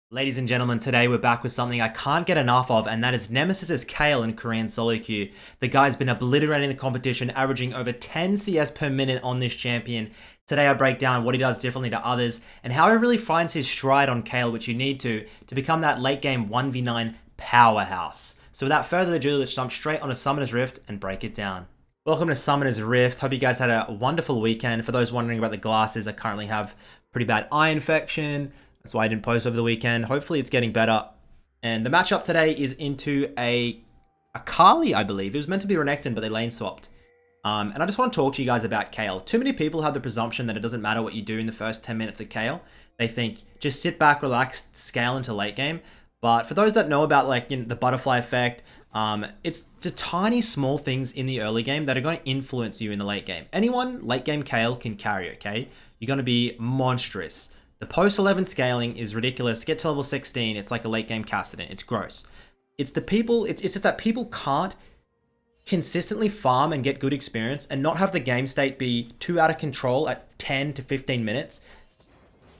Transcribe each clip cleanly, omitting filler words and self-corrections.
Ladies and gentlemen, today we're back with something I can't get enough of, and that is Nemesis Kayle in Korean SOLOQ. The guy's been obliterating the competition, averaging over 10 CS per minute on this champion. Today I break down what he does differently to others, and how he really finds his stride on Kayle, which you need to become that late game 1v9 powerhouse. So without further ado, let's jump straight on a Summoner's Rift and break it down. Welcome to Summoner's Rift. Hope you guys had a wonderful weekend. For those wondering about the glasses, I currently have pretty bad eye infection. That's why I didn't post over the weekend. Hopefully it's getting better. And the matchup today is into a Kayle, I believe. It was meant to be Renekton, but they lane swapped. And I just want to talk to you guys about Kayle. Too many people have the presumption that it doesn't matter what you do in the first 10 minutes of Kayle. They think, just sit back, relax, scale into late game. But for those that know about the butterfly effect, it's the tiny small things in the early game that are going to influence you in the late game. Anyone late game Kayle can carry, okay? You're going to be monstrous. The post 11 scaling is ridiculous. Get to level 16, it's like a late game Cassidon. It's gross. It's the people, it's just that people can't consistently farm and get good experience and not have the game state be too out of control at 10 to 15 minutes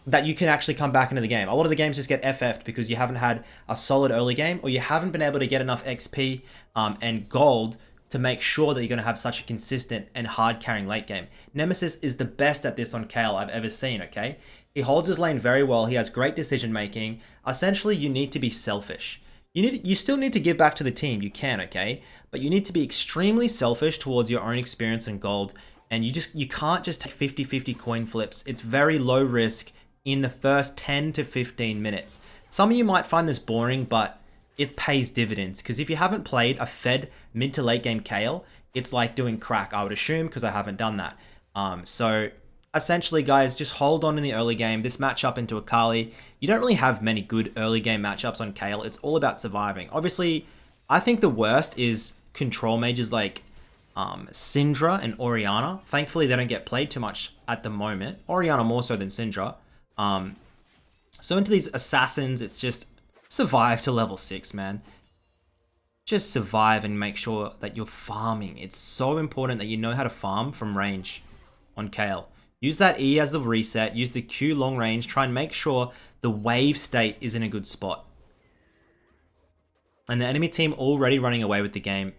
that you can actually come back into the game. A lot of the games just get FF'd because you haven't had a solid early game, or you haven't been able to get enough XP and gold to make sure that you're going to have such a consistent and hard carrying late game. Nemesis is the best at this on Kayle I've ever seen, okay? He holds his lane very well. He has great decision making. Essentially, you need to be selfish. You still need to give back to the team. You can, okay? But you need to be extremely selfish towards your own experience and gold. And you can't just take 50-50 coin flips. It's very low risk in the first 10 to 15 minutes. Some of you might find this boring, but it pays dividends. Because if you haven't played a fed mid to late game Kayle, it's like doing crack, I would assume, because I haven't done that. So essentially, guys, just hold on in the early game. This matchup into a Kayle, you don't really have many good early game matchups on Kayle. It's all about surviving. Obviously, I think the worst is control mages like Syndra and Orianna. Thankfully, they don't get played too much at the moment. Orianna more so than Syndra. So into these assassins, it's just survive to level 6, man. Just survive and make sure that you're farming. It's so important that you know how to farm from range on Kayle. Use that E as the reset, use the Q long range, try and make sure the wave state is in a good spot. And the enemy team already running away with the game.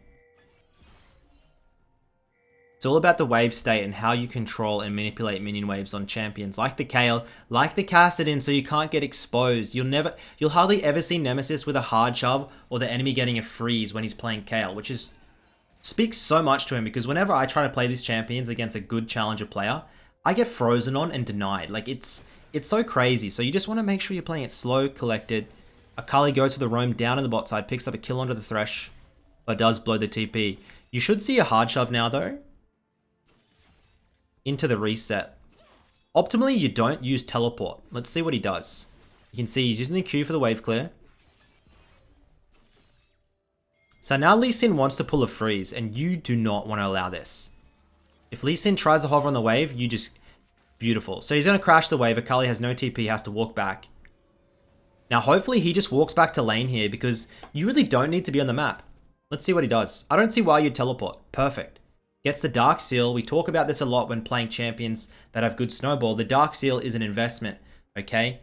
It's all about the wave state and how you control and manipulate minion waves on champions like the Kayle, like the Cassidon, so you can't get exposed. You'll hardly ever see Nemesis with a hard shove or the enemy getting a freeze when he's playing Kayle, which speaks so much to him, because whenever I try to play these champions against a good challenger player, I get frozen on and denied. Like, it's so crazy. So you just want to make sure you're playing it slow, collected. Kayle goes for the roam down in the bot side, picks up a kill onto the Thresh, but does blow the TP. You should see a hard shove now, though, into the reset. Optimally, you don't use teleport. Let's see what he does. You can see he's using the Q for the wave clear. So now Lee Sin wants to pull a freeze, and you do not want to allow this. If Lee Sin tries to hover on the wave, you just... Beautiful. So he's going to crash the wave. Kayle has no TP, has to walk back. Now, hopefully he just walks back to lane here, because you really don't need to be on the map. Let's see what he does. I don't see why you'd teleport. Perfect. Gets the Dark Seal. We talk about this a lot when playing champions that have good snowball. The Dark Seal is an investment, okay?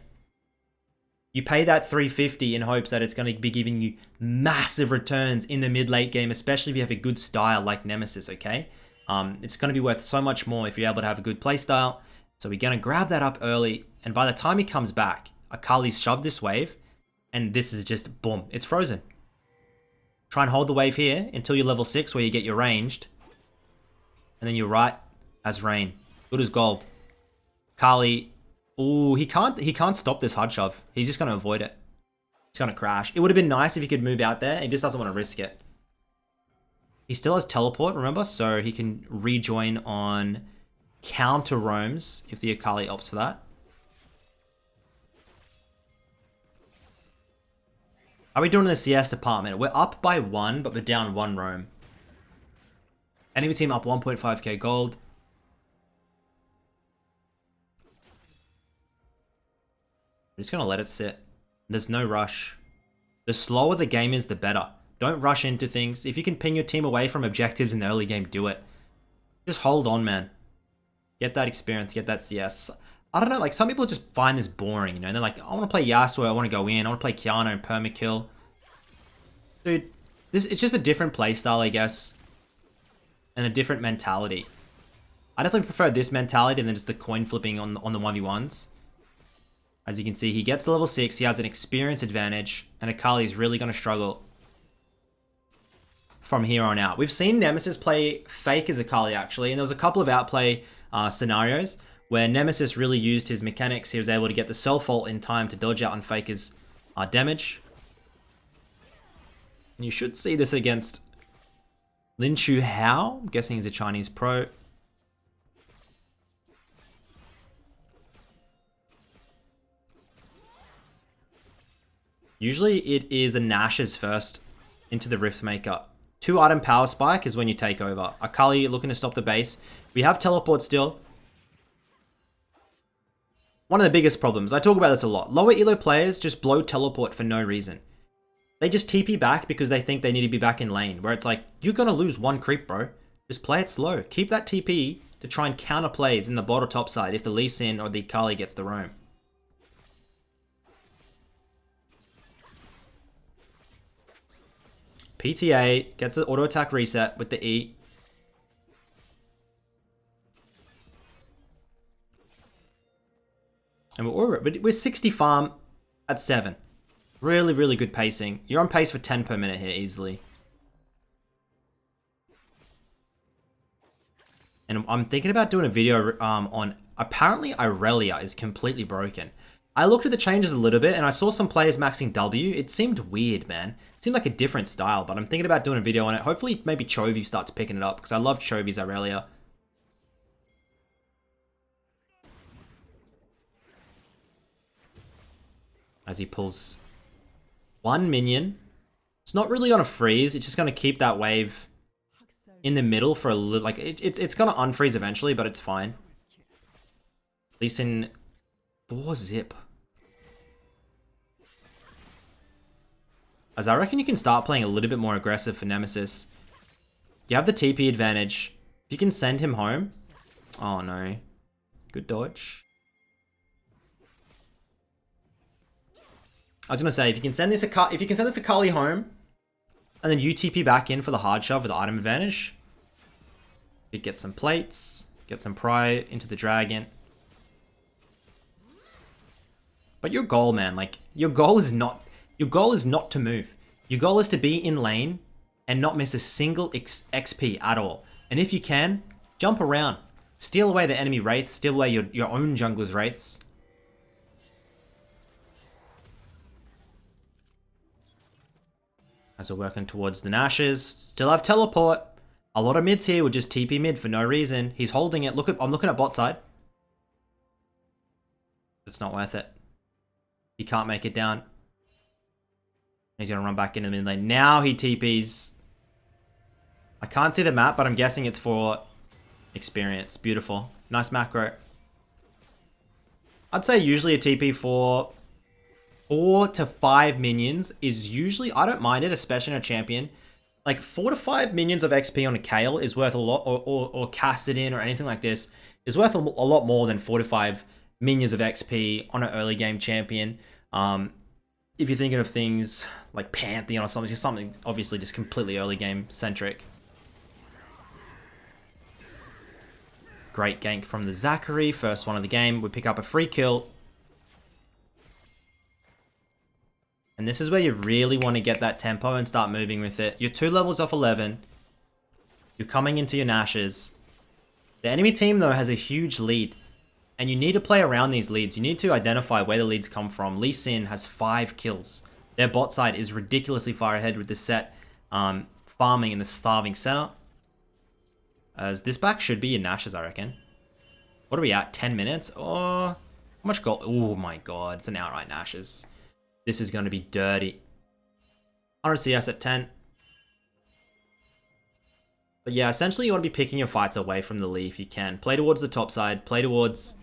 You pay that 350 in hopes that it's going to be giving you massive returns in the mid-late game, especially if you have a good style like Nemesis, okay? It's going to be worth so much more if you're able to have a good playstyle. So we're going to grab that up early, and by the time he comes back, Kayle's shoved this wave, and this is just, boom, it's frozen. Try and hold the wave here until you're level 6 where you get your ranged, and then you're right as rain. Good as gold. Kayle, ooh, he can't stop this hard shove. He's just going to avoid it. It's going to crash. It would have been nice if he could move out there. He just doesn't want to risk it. He still has teleport, remember? So he can rejoin on counter roams if the Kayle opts for that. How are we doing in the CS department? We're up by 1, but we're down 1 roam. Enemy team up 1.5k gold. I'm just going to let it sit. There's no rush. The slower the game is, the better. Don't rush into things. If you can ping your team away from objectives in the early game, do it. Just hold on, man. Get that experience, get that CS. I don't know, like some people just find this boring, you know? They're like, I want to play Yasuo, I want to go in, I want to play Kiana and permakill. Dude, it's just a different playstyle, I guess. And a different mentality. I definitely prefer this mentality than just the coin flipping on the 1v1s. As you can see, he gets to level 6, he has an experience advantage, and Akali's really going to struggle from here on out. We've seen Nemesis play fake as Akali, actually, and there was a couple of outplay scenarios where Nemesis really used his mechanics. He was able to get the self-ult in time to dodge out on Faker's damage. And you should see this against Lin Chu Hao. I'm guessing he's a Chinese pro. Usually it is a Nash's first into the Rift Maker. 2 item power spike is when you take over. Akali looking to stop the base. We have teleport still. One of the biggest problems, I talk about this a lot. Lower elo players just blow teleport for no reason. They just TP back because they think they need to be back in lane. Where it's like, you're going to lose 1 creep, bro. Just play it slow. Keep that TP to try and counter plays in the bot or top side if the Lee Sin or the Kali gets the roam. PTA gets the auto attack reset with the E. And we're 60 farm at 7. Really, really good pacing. You're on pace for 10 per minute here easily. And I'm thinking about doing a video on... Apparently Irelia is completely broken. I looked at the changes a little bit and I saw some players maxing W. It seemed weird, man. It seemed like a different style, but I'm thinking about doing a video on it. Hopefully maybe Chovy starts picking it up because I love Chovy's Irelia. As he pulls 1 minion. It's not really on a freeze. It's just going to keep that wave in the middle for a little... Like, it's going to unfreeze eventually, but it's fine. At least in 4 zip. As I reckon you can start playing a little bit more aggressive for Nemesis. You have the TP advantage. If you can send him home... Oh, no. Good dodge. I was gonna say, if you can send this Akali home, and then you TP back in for the hard shove with the item advantage, you get some plates, get some pry into the dragon. But your goal, man, like your goal is not to move. Your goal is to be in lane and not miss a single XP at all. And if you can, jump around, steal away the enemy wraiths, steal away your own jungler's wraiths. As we're working towards the Nashes. Still have teleport. A lot of mids here would just TP mid for no reason. He's holding it. I'm looking at bot side. It's not worth it. He can't make it down. He's going to run back into mid lane. Now he TPs. I can't see the map, but I'm guessing it's for experience. Beautiful. Nice macro. I'd say usually a TP for 4 to 5 minions is usually... I don't mind it, especially in a champion. Like, 4 to 5 minions of XP on a Kayle is worth a lot, or Kassadin or anything like this, is worth a lot more than 4 to 5 minions of XP on an early game champion. If you're thinking of things like Pantheon or something, just something obviously just completely early game centric. Great gank from the Zachary, first one of the game. We pick up a free kill. And this is where you really want to get that tempo and start moving with it. You're 2 levels off 11. You're coming into your Nashes. The enemy team, though, has a huge lead. And you need to play around these leads. You need to identify where the leads come from. Lee Sin has 5 kills. Their bot side is ridiculously far ahead with the set farming in the starving center. As this back should be in Nashes, I reckon. What are we at? 10 minutes? Oh, how much gold? Oh my god, it's an outright Nashes. This is going to be dirty. 100 CS at 10. But yeah, essentially you want to be picking your fights away from the Lee if you can. Play towards the top side. Play towards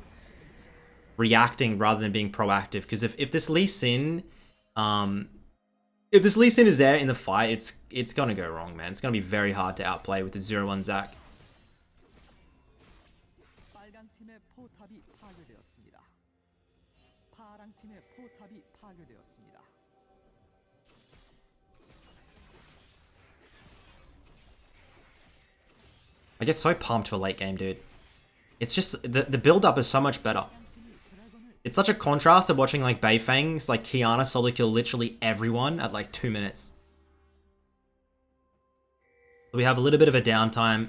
reacting rather than being proactive. Because if this Lee Sin... if this Lee Sin is there in the fight, it's going to go wrong, man. It's going to be very hard to outplay with the 0-1 Zac. I get so pumped for late game, dude. It's just, the build-up is so much better. It's such a contrast of watching like Beifangs, like Qiyana solo kill literally everyone at like 2 minutes. So we have a little bit of a downtime.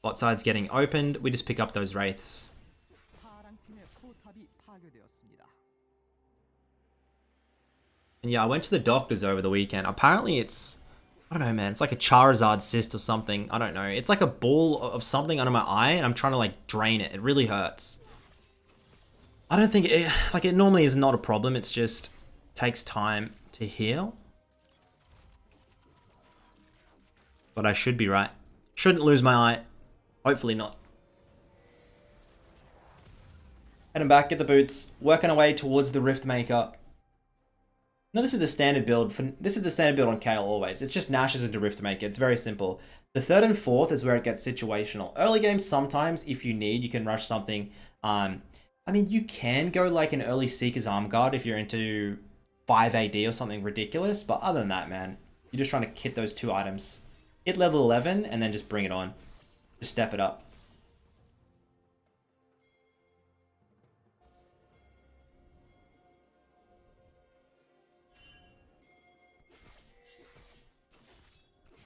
Bot side's getting opened. We just pick up those wraiths. And yeah, I went to the doctors over the weekend. Apparently it's, I don't know, man. It's like a Charizard cyst or something. I don't know. It's like a ball of something under my eye, and I'm trying to like drain it. It really hurts. I don't think it, like it normally is not a problem. It's just takes time to heal. But I should be right. Shouldn't lose my eye. Hopefully not. Heading back, get the boots. Working our way towards the Rift Maker. No, this is the standard build. This is the standard build on Kayle always. It's just Nashes into Rift Maker. It's very simple. The 3rd and 4th is where it gets situational. Early game, sometimes, if you need, you can rush something. I mean, you can go like an early Seeker's Arm Guard if you're into 5 AD or something ridiculous. But other than that, man, you're just trying to hit those 2 items. Hit level 11 and then just bring it on. Just step it up.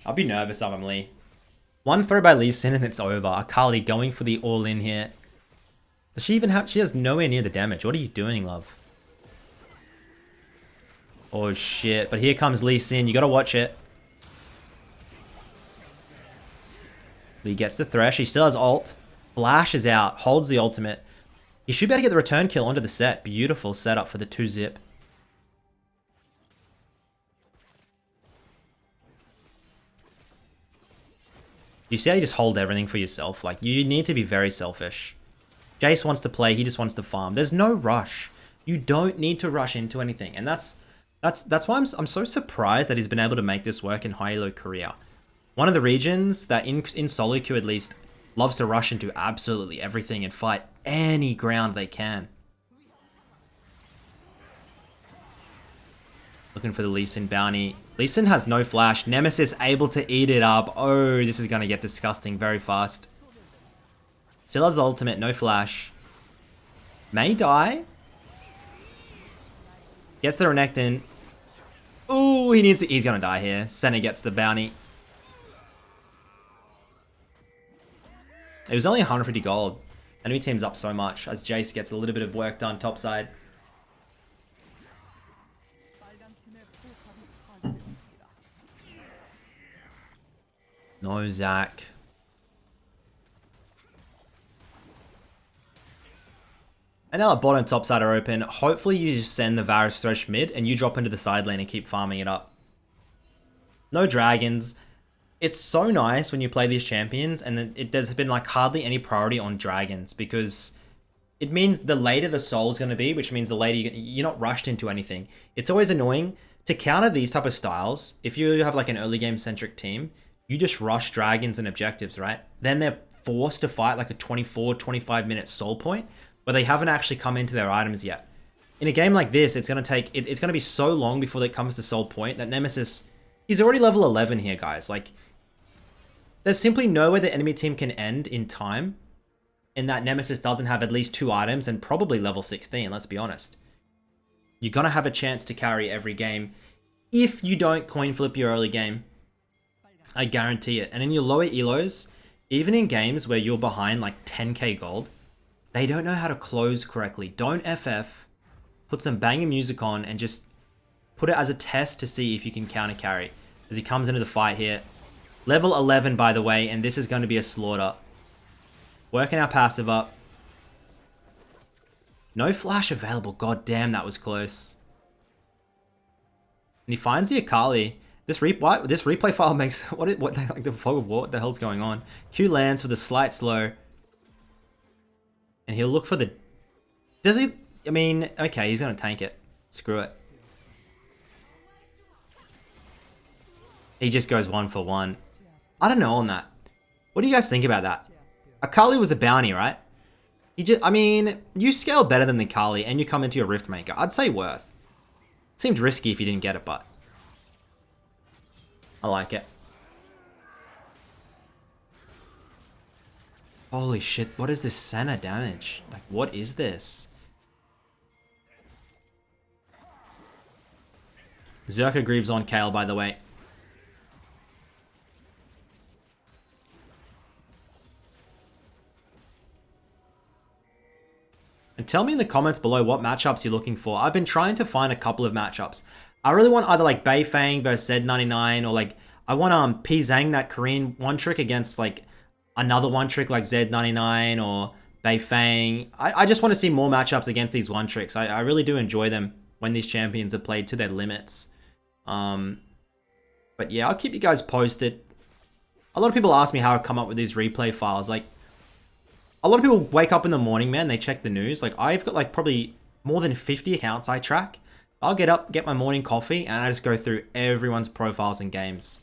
I'll be nervous of him, Lee. One throw by Lee Sin and it's over. Akali going for the all-in here. Does she even have... She has nowhere near the damage. What are you doing, love? Oh, shit. But here comes Lee Sin. You gotta watch it. Lee gets the Thresh. He still has ult. Flashes out. Holds the ultimate. He should be able to get the return kill onto the set. Beautiful setup for the 2-zip. You see how you just hold everything for yourself? Like, you need to be very selfish. Jace wants to play. He just wants to farm. There's no rush. You don't need to rush into anything. And that's why I'm so surprised that he's been able to make this work in high-elo Korea. One of the regions that in solo queue at least loves to rush into absolutely everything and fight any ground they can. Looking for the Lee Sin bounty. Lee Sin has no flash. Nemesis able to eat it up. Oh, this is going to get disgusting very fast. Still has the ultimate, no flash. May die. Gets the Renekton. Ooh, he's going to die here. Senna gets the bounty. It was only 150 gold. Enemy team's up so much as Jace gets a little bit of work done topside. No Zac. And now the bottom topside are open. Hopefully you just send the Varus Thresh mid and you drop into the side lane and keep farming it up. No dragons. It's so nice when you play these champions and there's been like hardly any priority on dragons because it means the later the soul is going to be, which means the later you're not rushed into anything. It's always annoying to counter these type of styles. If you have like an early game centric team, you just rush dragons and objectives, right? Then they're forced to fight like a 24, 25 minute soul point where they haven't actually come into their items yet. In a game like this, it's going to take, it's going to be so long before it comes to soul point that Nemesis, he's already level 11 here, guys. Like, there's simply no way the enemy team can end in time in that Nemesis doesn't have at least 2 items and probably level 16, let's be honest. You're going to have a chance to carry every game if you don't coin flip your early game. I guarantee it. And in your lower elos, even in games where you're behind like 10k gold, they don't know how to close correctly. Don't FF, put some banging music on and just put it as a test to see if you can counter carry. As he comes into the fight here. Level 11, by the way, and this is going to be a slaughter. Working our passive up. No flash available. God damn, that was close. And he finds the Akali. This replay file makes what like the fog of war. What the hell's going on? Q lands for the slight slow, and he'll look for the. Does he? I mean, okay, he's gonna tank it. Screw it. He just goes 1 for 1. I don't know on that. What do you guys think about that? Akali was a bounty, right? I mean, you scale better than the Akali and you come into your Rift Maker. I'd say worth. Seemed risky if you didn't get it, but I like it. Holy shit, what is this Senna damage? Like, what is this? Zerka Greaves on Kayle, by the way. And tell me in the comments below what matchups you're looking for. I've been trying to find a couple of matchups. I really want either like Bei Fang versus Z99, or like I want P Zhang, that Korean one trick, against like another one trick like Z99 or Bei Fang. I just want to see more matchups against these one tricks. I really do enjoy them when these champions are played to their limits. But yeah, I'll keep you guys posted. A lot of people ask me how I come up with these replay files. Like, a lot of people wake up in the morning, man, they check the news. Like, I've got like probably more than 50 accounts I track. I'll get up, get my morning coffee, and I just go through everyone's profiles and games.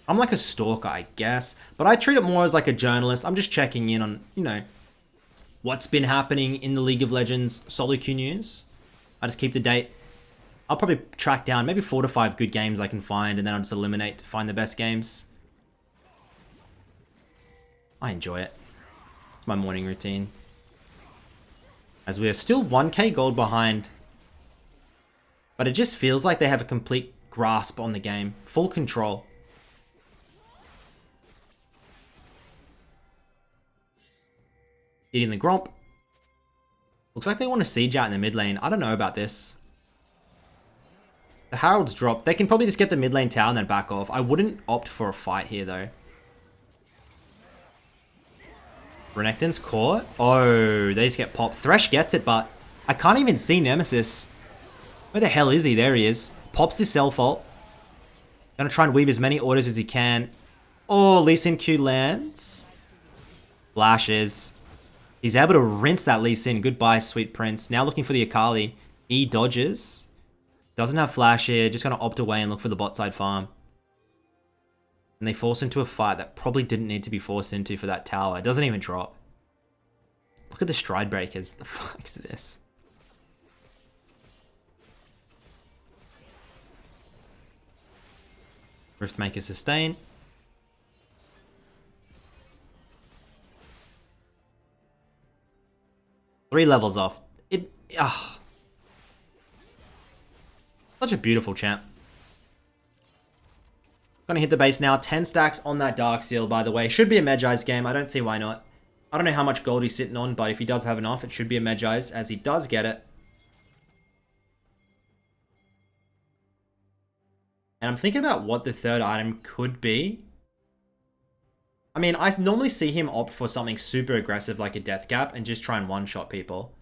I'm like a stalker, I guess, but I treat it more as like a journalist. I'm just checking in on, you know, what's been happening in the League of Legends SOLOQ news. I just keep the date. I'll probably track down maybe 4 to 5 good games I can find, and then I'll just eliminate to find the best games. I enjoy it. It's my morning routine. As we are still 1k gold behind. But it just feels like they have a complete grasp on the game. Full control. Eating the Gromp. Looks like they want to siege out in the mid lane. I don't know about this. The Herald's dropped. They can probably just get the mid lane tower and then back off. I wouldn't opt for a fight here, though. Renekton's caught. Oh, they just get popped. Thresh gets it, but I can't even see Nemesis. Where the hell is he? There he is. Pops his self ult. Gonna try and weave as many orders as he can. Oh, Lee Sin Q lands. Flashes. He's able to rinse that Lee Sin. Goodbye, sweet prince. Now looking for the Akali. E dodges. Doesn't have flash here. Just gonna opt away and look for the bot side farm. And they force into a fight that probably didn't need to be forced into for that tower. It doesn't even drop. Look at the stride breakers. The fuck is this? Riftmaker sustain. Three levels off. Such a beautiful champ. Gonna hit the base now. 10 stacks on that Dark Seal, by the way. Should be a Medjai's game. I don't see why not. I don't know how much gold he's sitting on, but if he does have enough, it should be a Medjai's, as he does get it. And I'm thinking about what the third item could be. I mean, I normally see him opt for something super aggressive like a Death Cap and just try and one-shot people.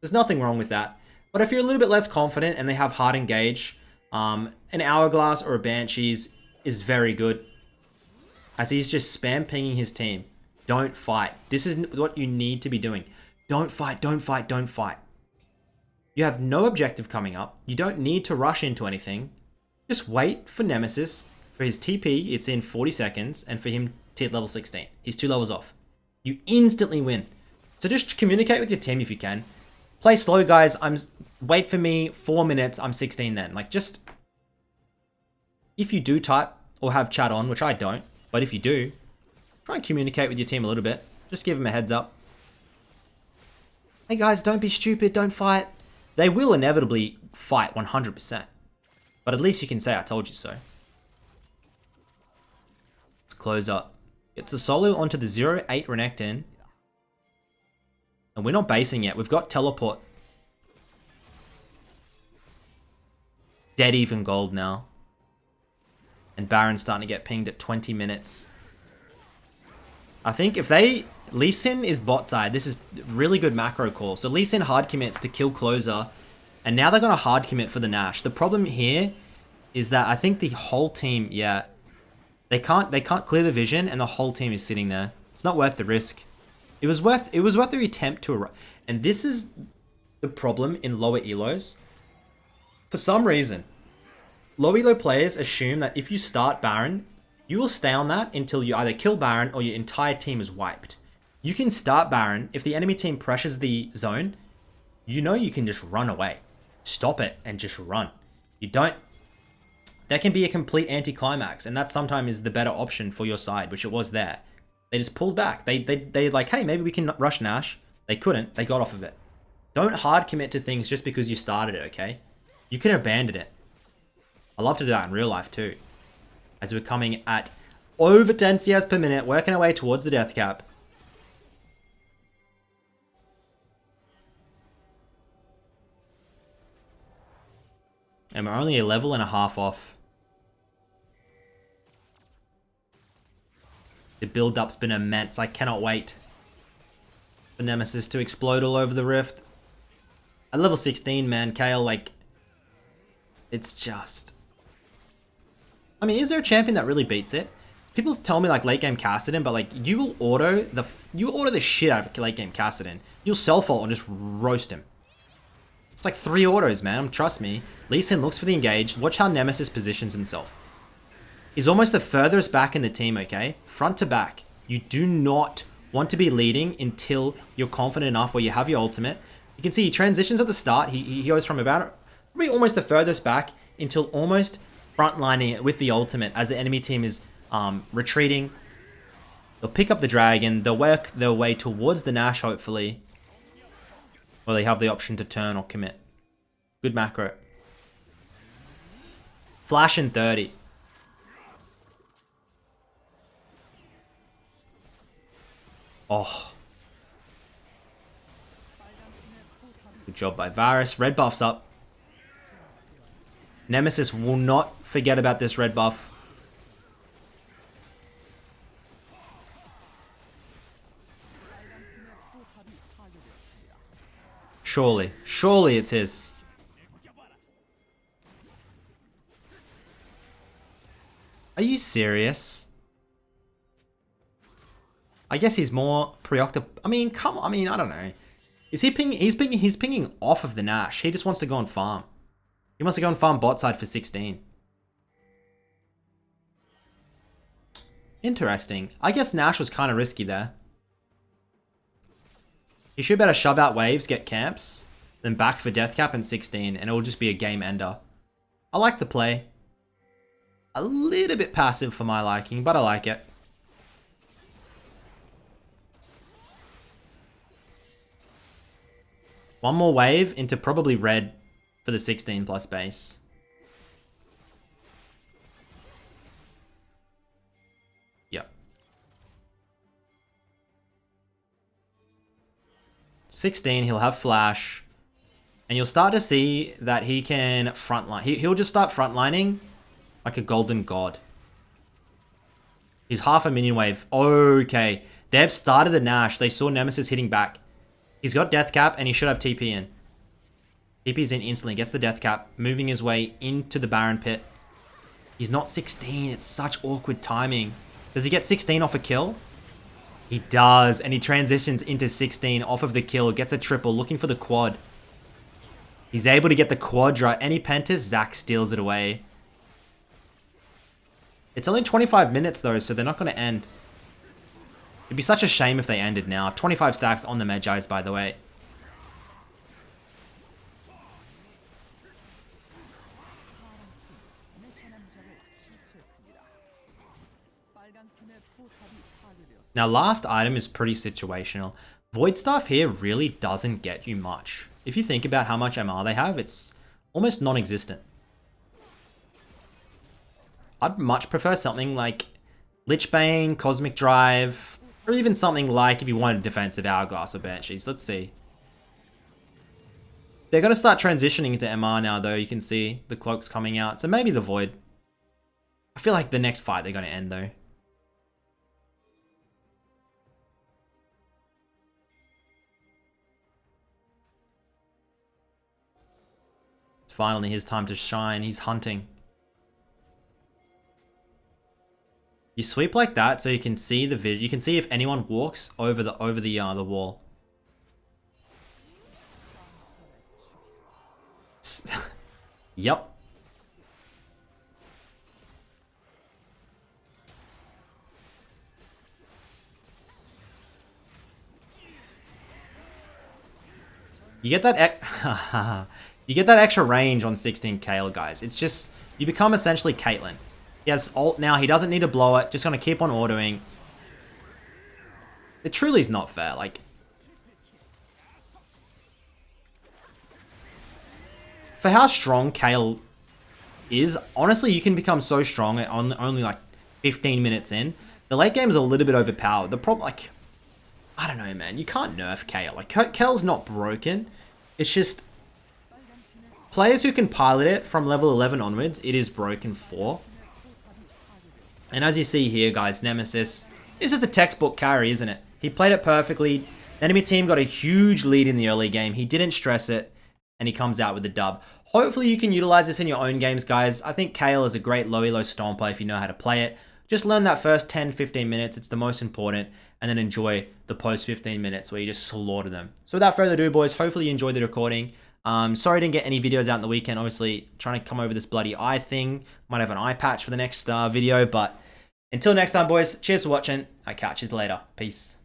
There's nothing wrong with that. But if you're a little bit less confident and they have Hard Engage, an Hourglass or a Banshees is very good. As he's just spam pinging his team. Don't fight. This is what you need to be doing. Don't fight, don't fight, don't fight. You have no objective coming up. You don't need to rush into anything. Just wait for Nemesis. For his TP, it's in 40 seconds. And for him to hit level 16. He's 2 levels off. You instantly win. So just communicate with your team if you can. Play slow, guys. Wait for me 4 minutes. I'm 16 then. Like, just... If you do type or have chat on, which I don't, but if you do, try and communicate with your team a little bit. Just give them a heads up. Hey guys, don't be stupid, don't fight. They will inevitably fight 100%. But at least you can say I told you so. Let's close up. It's a solo onto the 0-8 Renekton. And we're not basing yet. We've got teleport. Dead even gold now. And Baron's starting to get pinged at 20 minutes. I think if they... Lee Sin is bot side. This is really good macro call. So Lee Sin hard commits to kill closer. And now they're going to hard commit for the Nash. The problem here is that I think the whole team... Yeah. They can't clear the vision and the whole team is sitting there. It's not worth the risk. It was worth the attempt to... And this is the problem in lower elos. For some reason... Low elo players assume that if you start Baron, you will stay on that until you either kill Baron or your entire team is wiped. You can start Baron, if the enemy team pressures the zone, you know you can just run away. Stop it and just run. You don't... That can be a complete anticlimax, and that sometimes is the better option for your side, which it was there. They just pulled back. They like, hey, maybe we can rush Nash. They couldn't. They got off of it. Don't hard commit to things just because you started it, okay? You can abandon it. I love to do that in real life too. As we're coming at over 10 CS per minute, working our way towards the death cap. And we're only a level and a half off. The build-up's been immense. I cannot wait for Nemesis to explode all over the rift. At level 16, man, Kayle, like, it's just... I mean, is there a champion that really beats it? People tell me, like, late game Cassidy, but, like, you will auto the shit out of late game Cassidy. You'll self-ult and just roast him. It's like 3 autos, man. Trust me. Lee Sin looks for the engaged. Watch how Nemesis positions himself. He's almost the furthest back in the team, okay? Front to back. You do not want to be leading until you're confident enough where you have your ultimate. You can see he transitions at the start. He goes from about probably almost the furthest back until almost frontlining it with the ultimate as the enemy team is retreating. They'll pick up the dragon. They'll work their way towards the Nash, hopefully. Or they have the option to turn or commit. Good macro. Flash in 30. Oh. Good job by Varus. Red buff's up. Nemesis will not forget about this red buff. Surely. Surely it's his. Are you serious? I guess he's more preoccupied. I mean, come on. I mean, I don't know. Is he pinging? He's pinging off of the Nash. He just wants to go and farm. He wants to go and farm bot side for 16. Interesting. I guess Nash was kind of risky there. He should better shove out waves, get camps, then back for death cap and 16, and it will just be a game ender. I like the play. A little bit passive for my liking, but I like it. One more wave into probably red for the 16 plus base. Yep. 16, he'll have flash. And you'll start to see that he can frontline. He'll just start frontlining like a golden god. He's half a minion wave. Okay. They've started the Nash. They saw Nemesis hitting back. He's got death cap and he should have TP in. TP's in instantly. Gets the death cap. Moving his way into the Baron pit. He's not 16. It's such awkward timing. Does he get 16 off a kill? He does. And he transitions into 16 off of the kill. Gets a triple. Looking for the quad. He's able to get the quadra. Any Pentas, Zac steals it away. It's only 25 minutes though, so they're not going to end. It'd be such a shame if they ended now. 25 stacks on the Magi's, by the way. Now, last item is pretty situational. Void Staff here really doesn't get you much. If you think about how much MR they have, it's almost non-existent. I'd much prefer something like Lichbane, Cosmic Drive, or even something like if you wanted defensive Hourglass or Banshees. Let's see. They're going to start transitioning into MR now, though. You can see the cloak's coming out. So maybe the Void. I feel like the next fight they're going to end, though. It's finally his time to shine. He's hunting. You sweep like that so you can see the vision. You can see if anyone walks over the wall. Yep. You get that you get that extra range on 16 Kayle, guys. It's just you become essentially Caitlyn. He has ult now. He doesn't need to blow it. Just going to keep on autoing. It truly is not fair. Like, for how strong Kayle is, honestly, you can become so strong at only like 15 minutes in. The late game is a little bit overpowered. The problem, like, I don't know, man. You can't nerf Kayle. Like, Kayle's not broken. It's just players who can pilot it from level 11 onwards, it is broken for. And as you see here, guys, Nemesis, this is the textbook carry, isn't it? He played it perfectly. The enemy team got a huge lead in the early game. He didn't stress it, and he comes out with the dub. Hopefully you can utilize this in your own games, guys. I think Kayle is a great low elo stomper if you know how to play it. Just learn that first 10-15 minutes. It's the most important. And then enjoy the post 15 minutes where you just slaughter them. So without further ado, boys, hopefully you enjoyed the recording. Sorry I didn't get any videos out in the weekend. Obviously, trying to come over this bloody eye thing. Might have an eye patch for the next video. But until next time, boys, cheers for watching. I catch you later. Peace.